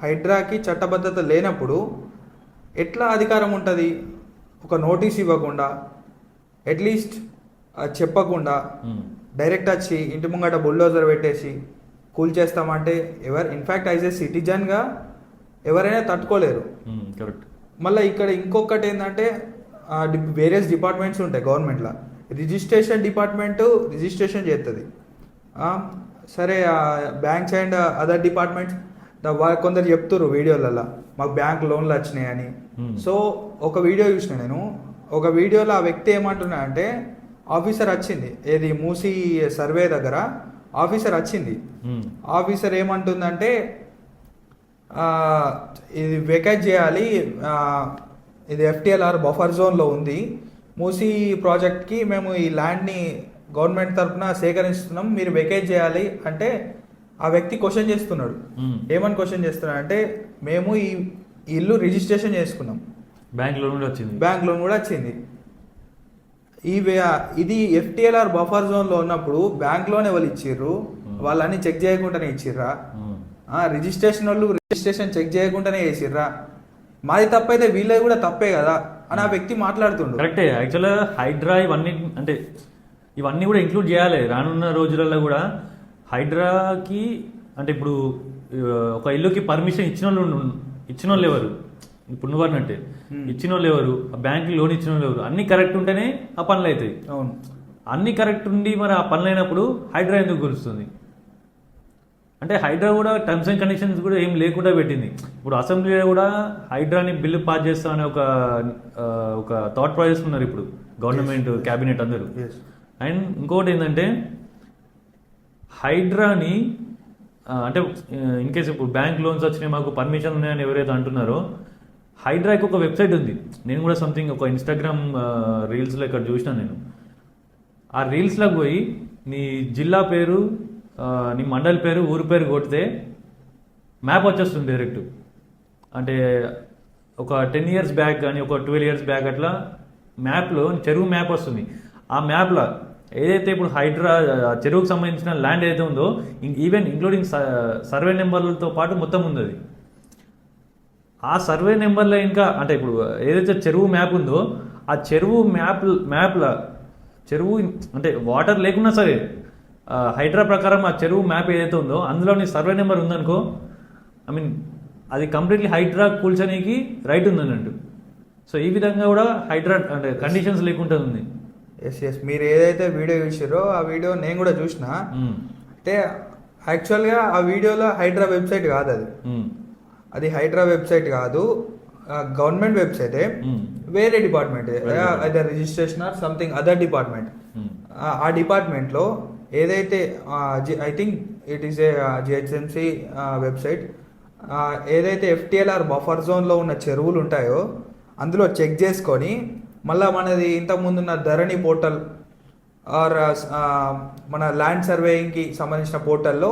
హైడ్రాకి చట్టబద్ధత లేనప్పుడు ఎట్లా అధికారం ఉంటుంది? ఒక నోటీస్ ఇవ్వకుండా, అట్లీస్ట్ చెప్పకుండా డైరెక్ట్ వచ్చి ఇంటి ముంగట బుల్డోజర్ పెట్టేసి కూల్ చేస్తామంటే ఇన్ఫ్యాక్ట్ యాజ్ ఏ సిటిజన్గా ఎవరైనా తట్టుకోలేరు. కరెక్ట్. మళ్ళీ ఇక్కడ ఇంకొకటి ఏంటంటే వేరియస్ డిపార్ట్మెంట్స్ ఉంటాయి గవర్నమెంట్లో. రిజిస్ట్రేషన్ డిపార్ట్మెంటు రిజిస్ట్రేషన్ చేస్తుంది, సరే బ్యాంక్స్ అండ్ అదర్ డిపార్ట్మెంట్స్ కొందరు చెప్తారు వీడియోలలో మాకు బ్యాంక్ లోన్లు వచ్చినాయని. సో ఒక వీడియో చూసిన నేను, ఒక వీడియోలో ఆ వ్యక్తి ఏమంటున్నా అంటే ఆఫీసర్ వచ్చింది, ఏది మూసీ సర్వే దగ్గర ఆఫీసర్ వచ్చింది. ఆఫీసర్ ఏమంటుందంటే ఇది వెకేట్ చేయాలి, ఇది FTLR బఫర్ జోన్లో ఉంది, మూసీ ప్రాజెక్ట్కి మేము ఈ ల్యాండ్ని గవర్నమెంట్ తరఫున సేకరిస్తున్నాం, మీరు వెకేట్ చేయాలి అంటే ఆ వ్యక్తి క్వశ్చన్ చేస్తున్నాడు. ఏమని క్వశ్చన్ చేస్తున్నాడు అంటే మేము ఈ ఇల్లు రిజిస్ట్రేషన్ చేసుకున్నాం, బ్యాంక్ లోన్ కూడా వచ్చింది, ఇది FTLR బఫర్ జోన్లో ఉన్నప్పుడు బ్యాంక్ లోన్ ఎవరు ఇచ్చిర్రు? వాళ్ళని చెక్ చేయకుండానే ఇచ్చిర్రా? రిజిస్ట్రేషన్ వాళ్ళు రిజిస్ట్రేషన్ చెక్ చేయకుండానే చేసిర్రా? మాది తప్పైతే వీళ్ళది కూడా తప్పే కదా అని ఆ వ్యక్తి మాట్లాడుతుండు. కరెక్టే. యాక్చువల్గా హైడ్రా ఇవన్నీ కూడా ఇంక్లూడ్ చేయాలి రానున్న రోజులలో కూడా. హైడ్రాకి అంటే ఇప్పుడు ఒక ఇల్లుకి పర్మిషన్ ఇచ్చిన వాళ్ళు ఎవరు? ఇప్పుడు నువ్వు అన్నట్టే ఇచ్చిన వాళ్ళు ఎవరు, బ్యాంక్కి లోన్ ఇచ్చిన వాళ్ళు ఎవరు? అన్ని కరెక్ట్ ఉంటేనే ఆ పనులు అవుతాయి. అవును, అన్ని కరెక్ట్ ఉండి మరి ఆ పనులు అయినప్పుడు హైడ్రా ఎందుకు గురుస్తుంది? అంటే హైడ్రా కూడా టర్మ్స్ అండ్ కండిషన్స్ కూడా ఏం లేకుండా పెట్టింది. ఇప్పుడు అసెంబ్లీలో కూడా హైడ్రాని బిల్లు పాస్ చేస్తామని ఒక థాట్ ప్రాసెస్ ఉన్నారు ఇప్పుడు గవర్నమెంట్ క్యాబినెట్ అందరూ. అండ్ ఇంకోటి ఏంటంటే హైడ్రాని అంటే ఇన్ కేసు ఇప్పుడు బ్యాంక్ లోన్స్ వచ్చినాయి మాకు పర్మిషన్ ఉన్నాయని ఎవరైతే అంటున్నారో, హైడ్రాకి ఒక వెబ్సైట్ ఉంది. నేను కూడా సంథింగ్ ఒక ఇన్స్టాగ్రామ్ రీల్స్లో ఇక్కడ చూసినా నేను. ఆ రీల్స్లోకి పోయి నీ జిల్లా పేరు, నీ మండల్ పేరు, ఊరు పేరు కొడితే మ్యాప్ వచ్చేస్తుంది డైరెక్ట్. అంటే ఒక 10 years బ్యాక్ కానీ ఒక 12 years బ్యాక్ అట్లా మ్యాప్లో చెరువు మ్యాప్ వస్తుంది. ఆ మ్యాప్లో ఏదైతే ఇప్పుడు హైడ్రా చెరువుకు సంబంధించిన ల్యాండ్ ఏదైతే ఉందో ఈవెన్ ఇంక్లూడింగ్ సర్వే నెంబర్లతో పాటు మొత్తం ఉంది అది. ఆ సర్వే నెంబర్లో ఇంకా అంటే ఇప్పుడు ఏదైతే చెరువు మ్యాప్ ఉందో ఆ చెరువు మ్యాప్లో చెరువు అంటే వాటర్ లేకున్నా సరే హైడ్రా ప్రకారం ఆ చెరువు మ్యాప్ ఏదైతే ఉందో అందులో నీ సర్వే నెంబర్ ఉందనుకో, అది కంప్లీట్లీ హైడ్రా కూల్చడానికి రైట్ ఉందన్నట్టు. సో ఈ విధంగా కూడా హైడ్రా అంటే కండిషన్స్ లేకుండా ఉంది. ఎస్ మీరు ఏదైతే వీడియో చూసారో ఆ వీడియో నేను కూడా చూసిన. అంటే యాక్చువల్గా ఆ వీడియోలో హైడ్రా వెబ్సైట్ కాదు, అది హైడ్రా వెబ్సైట్ కాదు, గవర్నమెంట్ వెబ్సైటే, వేరే డిపార్ట్మెంట్, అదే registration or something other department. ఆ డిపార్ట్మెంట్లో ఏదైతే I think it is a GHMC website, ఏదైతే FTLR బఫర్ జోన్లో ఉన్న చెరువులు ఉంటాయో అందులో చెక్ చేసుకొని మళ్ళీ మనది ఇంతకుముందు ఉన్న ధరణి పోర్టల్ ఆర్ మన ల్యాండ్ సర్వేయింగ్కి సంబంధించిన పోర్టల్లో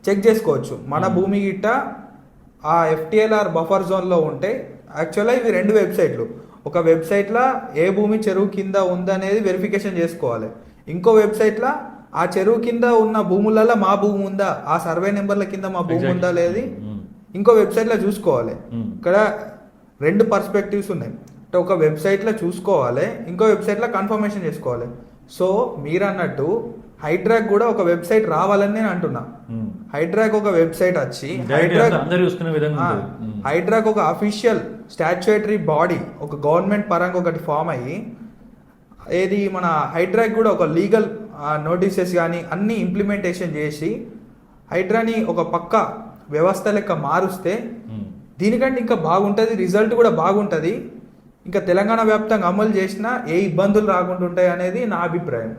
చెక్ చేసుకోవచ్చు. మన భూమి గిట్ట ఆ FTLR బఫర్ జోన్లో ఉంటే యాక్చువల్గా ఇవి 2 వెబ్సైట్లు. ఒక వెబ్సైట్లో ఏ భూమి చెరువు కింద ఉందనేది వెరిఫికేషన్ చేసుకోవాలి, ఇంకో వెబ్సైట్లో ఆ చెరువు కింద ఉన్న భూములలో మా భూమి ఉందా, ఆ సర్వే నెంబర్ల కింద మా భూమి ఉందా లేదు ఇంకో వెబ్సైట్లో చూసుకోవాలి. ఇక్కడ 2 పర్స్పెక్టివ్స్ ఉన్నాయి. అంటే ఒక వెబ్సైట్లో చూసుకోవాలి, ఇంకో వెబ్సైట్లో కన్ఫర్మేషన్ చేసుకోవాలి. సో మీరు అన్నట్టు హైడ్రాక్ కూడా ఒక వెబ్సైట్ రావాలని నేను అంటున్నా. హైడ్రాక్ ఒక వెబ్సైట్ వచ్చి హైడ్రాక్ ఒక అఫీషియల్ స్టాట్యూటరీ బాడీ, ఒక గవర్నమెంట్ పరంగా ఒకటి ఫామ్ అయ్యి ఏది మన హైడ్రాక్ కూడా ఒక లీగల్ నోటీసెస్ కానీ అన్ని ఇంప్లిమెంటేషన్ చేసి హైడ్రాని ఒక పక్క వ్యవస్థ లెక్క మారుస్తే దీనికంటే ఇంకా బాగుంటుంది, రిజల్ట్ కూడా బాగుంటుంది. ఇంకా తెలంగాణ వ్యాప్తంగా అమలు చేసినా ఏ ఇబ్బందులు రాకుండా ఉంటాయి అనేది నా అభిప్రాయం.